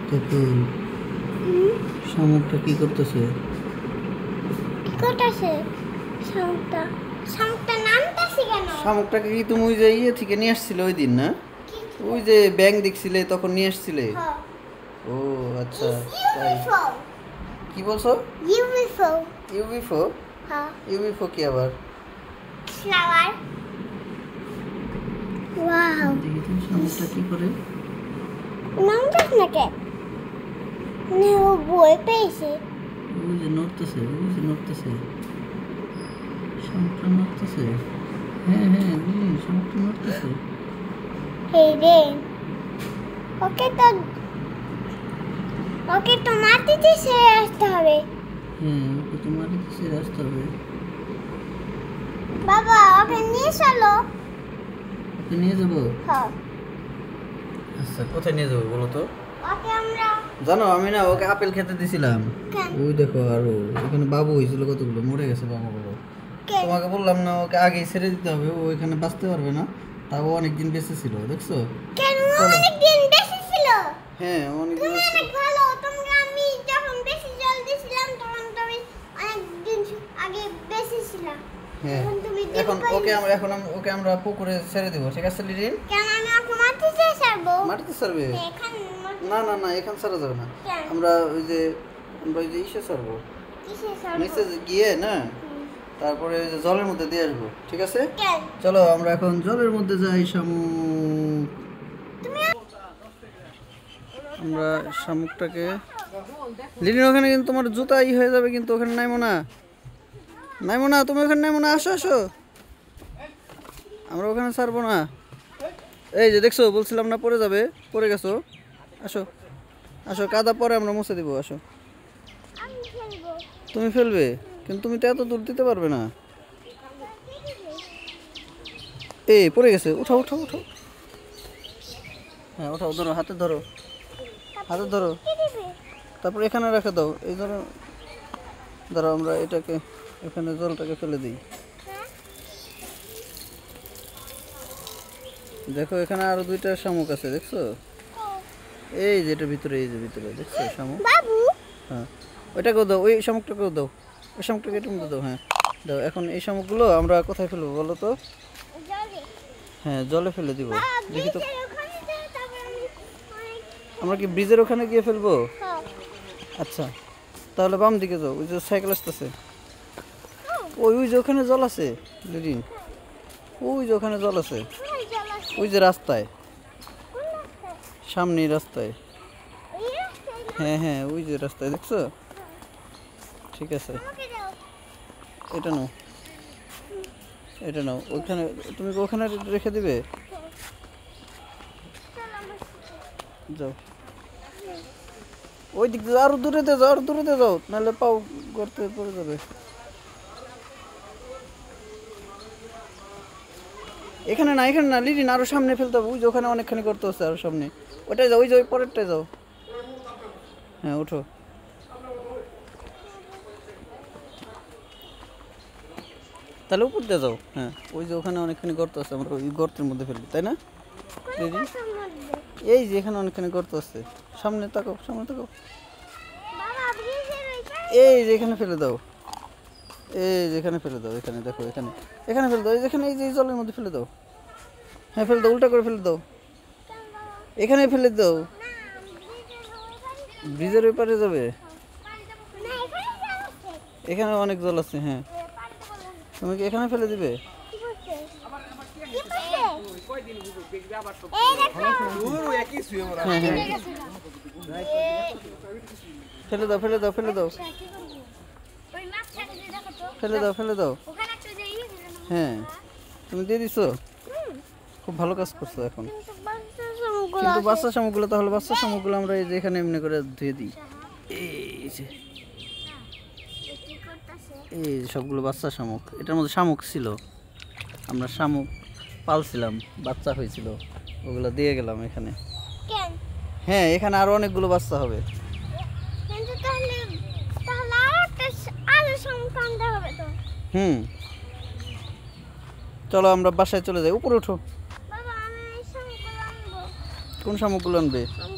তখন শামুকটা কি করতেছে? শামুকটাকে কি তুমি ওই যে ইয়ে থেকে নিয়ে আসছিলে ওই দিন, না? ওই যে ব্যাঙ দেখছিলে তখন নিয়ে আসছিলে? ও আচ্ছা, তাই। কি বলছো? ইউএফও। ইউবিফো? হ্যাঁ। ইউবিফো কি আবার? ফ্লাওয়ার। ওয়াও। দেখি তো শামুকটা কি করে। নামটা নাকি? না, ও বই পেয়েছে। ওই যে নড়তেছে, ওই যে নড়তেছে, শামুকটা নড়তেছে। হ্যাঁ হ্যাঁ, শামুকটা নড়তেছে। এই রে, ওকে তো মাটিতে ছেড়ে আসতে হবে। হ্যাঁ, ওকে তো মাটিতে ছেড়ে আসতে হবে। বাবা, ওকে নিয়ে চলো। ওকে নিয়ে যাবো? হ্যাঁ। আচ্ছা, কোথায় নিয়ে যাবো বলো তো? ওকে আমরা জানো, আমি না ওকে আপেল খেতে দিছিলাম। কেন? ওই দেখো, আরো এখানে বাবু হয়েছিল কতগুলো, মরে গেছে বাবুগুলো। কেন? তোমাকে বললাম না ওকে আগেই ছেড়ে দিতে হবে, ও এখানে বাঁচতে পারবে না। তাও অনেকদিন বেঁচে ছিল, দেখছো? কেন? চলো। অনেক দিন বেশি ছিল। হ্যাঁ, অনেক তুমি বেঁচে ছিল। অনেক ভালো। তুমি আমি যখন বেশি জল দিয়েছিলাম তখন তুমি অনেক দিন আগে বেশি ছিল। হ্যাঁ, এখন তুমি এখন ওকে আমরা পুকুরে ছেড়ে দিব, ঠিক আছে লিরিন? কেন আমি ওকে মাটিতে ছাড়বো? মাটিতে ছাড়বে? এখানে না না না, এখানে ছাড়া যাবে না। কেন? আমরা ওই যে ইসে ছাড়বো, কিসে ছাড়বো? নিচে গিয়ে না, তারপরে ওই যে জলের মধ্যে দিয়ে আসবো, ঠিক আছে? কেন? চলো আমরা এখন জলের মধ্যে যাই। আমরা শামুকটাকে লিনির ওখানে, কিন্তু তোমার জুতা হয়ে যাবে, কিন্তু ওখানে নাইমো না, তুমি ওখানে নাইমো না, আসো আসো, আমরা ওখানে ছাড়বো না। এই যে দেখছো, বলছিলাম না পড়ে যাবে, পড়ে গেছো। আসো আসো, কাদা পরে আমরা মুছে দিব, আসো। আমি খেলবো। তুমি ফেলবে, কিন্তু তুমি তো এত দূর দিতে পারবে না। এই পড়ে গেছে, উঠাও উঠাও উঠাও। হ্যাঁ ওঠাও, ধরো, হাতে ধরো, কি দিবে? তারপর এখানে রেখে দাও। এই ধরো, ধরো, আমরা এটাকে এখানে জলটাকে ফেলে দিই। হ্যাঁ? দেখো এখানে আরো দুইটা শামুক আছে, দেখছো? ও, এই যে এটার ভিতরে, এই যে ভিতরে দেখছো শামুক? বাবু। হ্যাঁ, ওইটাকেও দাও, ওই শামুকটাকেও দাও, ওই শামুকটাকে এটার মধ্যে দাও। হ্যাঁ দাও। এখন এই শামুকগুলো আমরা কোথায় ফেলবো বলো তো? জলে। হ্যাঁ, জলে ফেলে দিব। দেখি তো, ব্রিজের ওখানে যাই, তারপর আমি অনেক। আমরা কি ব্রিজের ওখানে গিয়ে ফেলবো? হ্যাঁ। আচ্ছা, তাহলে বাম দিকে যাও, ওই যে সাইকেল আসতেছে। ও, ওই যে ওখানে জল আছে লিরিন, ওই যে ওখানে জল আছে, কোথায় জল আছে? ওই যে রাস্তায়, কোন রাস্তায়? সামনেই রাস্তায়। এই রাস্তায় না? হ্যাঁ হ্যাঁ, ওই যে রাস্তায়, দেখছো? ঠিক আছে, আমাকে দাও। এটা নাও, এটা নাও। ওইখানে তুমি কি ওখানে রেখে দিবে? চল আমার সাথে। যাও, ওই দিক দিয়ে আরো দূরে দিয়ে যাও, আরো দূরে দিয়ে যাও, নাহলে পাও গর্তে পড়ে যাবে। এখানে না লিরিন, আরো সামনে ফেলতে হবে। ওই যে ওখানে অনেকখানি করতে হচ্ছে, আরো সামনে। ওটাই যাও, ওই যে ওই পরেরটায় যাও। হ্যাঁ ওঠো। তাহলে উপর দিয়ে যাও। হ্যাঁ, ওই যে ওখানে অনেকখানি গর্ত আছে, আমরা ওই গর্তের মধ্যে ফেলবো, তাই না লিরিন? কোথার মধ্যে? এই যে এখানে অনেকখানি গর্ত আছে, সামনে তাকাও, সামনে তাকাও। বাবা, ব্রিজের ওইখানে। এই যে এখানে ফেলে দাও, এই যে এখানে ফেলে দাও, এখানে দেখো, এখানে এখানে ফেলে দাও, এই যেখানে, এই যে এই জলের মধ্যে ফেলে দাও। হ্যাঁ ফেলে দাও, উল্টা করে ফেলে দাও, কেন বাবা? এখানে ফেলে দাও। না, ব্রিজের ওইখানে। ব্রিজের ওই পারে যাবে? না, এখানে জল আছে। এখানে অনেক জল আছে। হ্যাঁ, পানিতে বলো। তুমি কি এখানে ফেলে দিবে? কি করছে? কি করছে? এই দেখো। হ্যাঁ হ্যাঁ, ফেলে দাও, ফেলে দাও, ফেলে দাও, ওই মাছটাকে যে দেখো তো। ফেলে দাও, ফেলে দাও। ওখানে একটা যে ইয়ে দিল না। হ্যাঁ, তুমি দিয়ে দিছো, খুব ভালো কাজ করছো। এখন কিন্তু বাচ্চা সবগুলো কিন্তু আছে। বাচ্চা শামুকগুলো, তাহলে বাচ্চা শামুকগুলো আমরা এই যে এখানে এমনি করে ধুয়ে দিই। এই যে, কি করতেছে? এই যে সবগুলো বাচ্চা শামুক, এটার মধ্যে শামুক ছিল, আমরা শামুক পালছিলাম, বাচ্চা হয়েছিল, ওগুলো দিয়ে গেলাম এখানে। কেন? হ্যাঁ, এখানে আরো অনেকগুলো বাচ্চা হবে। কিন্তু তাহলে তাহলে আর একটা আলু সংক্রান্ত হবে তো। হুম, চলো আমরা বাসায় চলে যাই, উপরে উঠো। বাবা, আমি এই সবগুলো আনবো। কোন শামুকগুলো আনবে? আমি